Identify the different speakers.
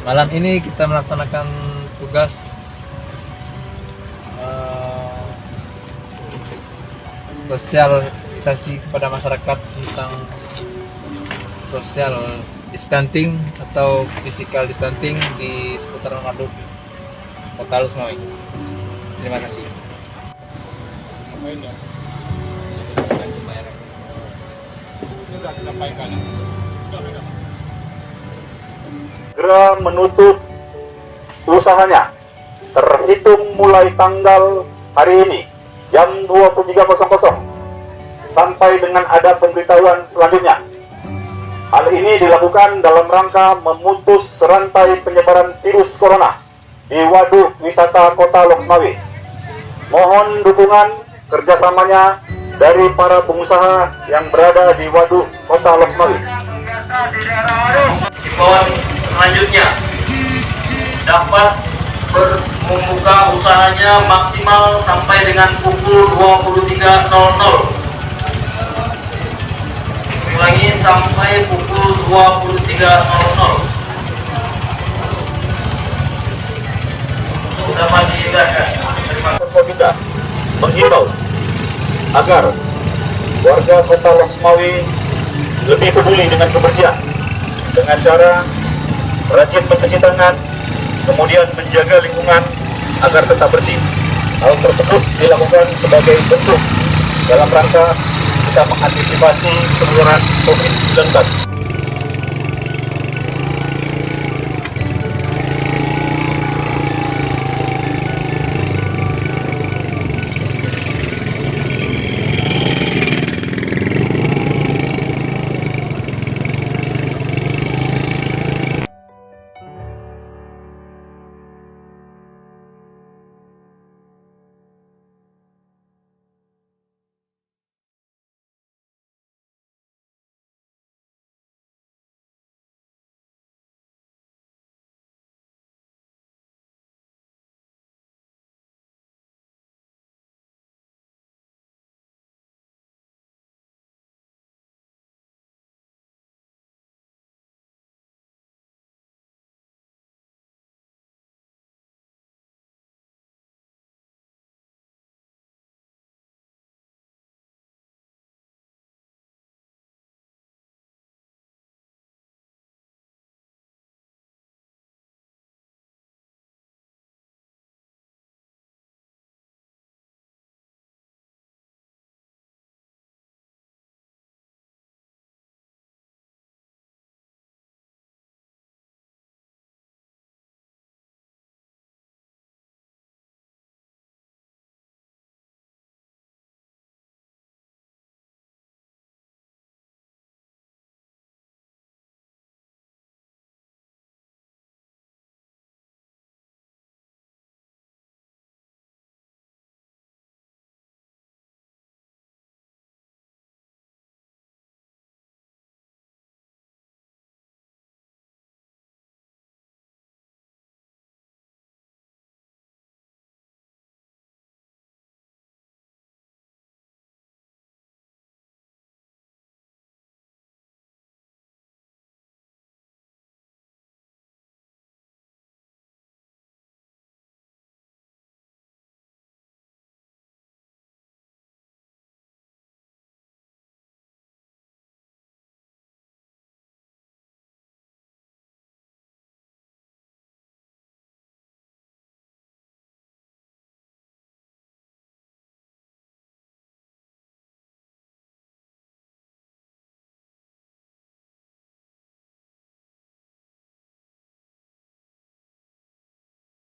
Speaker 1: Malam ini kita melaksanakan tugas sosialisasi kepada masyarakat tentang social distancing atau physical distancing di seputaran Waduk Kota Losmawi. Terima kasih.
Speaker 2: Segera menutup usahanya terhitung mulai tanggal hari ini jam 23.00 sampai dengan ada pemberitahuan selanjutnya. Hal ini dilakukan dalam rangka memutus rantai penyebaran virus corona di Waduk Wisata Kota Losmawi. Mohon dukungan kerjasamanya dari para pengusaha yang berada di Waduk Kota Losmawi.
Speaker 3: Himbauan selanjutnya dapat membuka usahanya maksimal sampai dengan pukul 23.00. Ulangi, sampai pukul 23.00. Dapat dihindarkan. Terima kasih.
Speaker 2: Kita menghimbau agar warga Kota Losmawi lebih peduli dengan kebersihan dengan cara rajin mencuci tangan, kemudian menjaga lingkungan agar tetap bersih. Hal tersebut dilakukan sebagai bentuk dalam rangka kita mengantisipasi penularan COVID-19.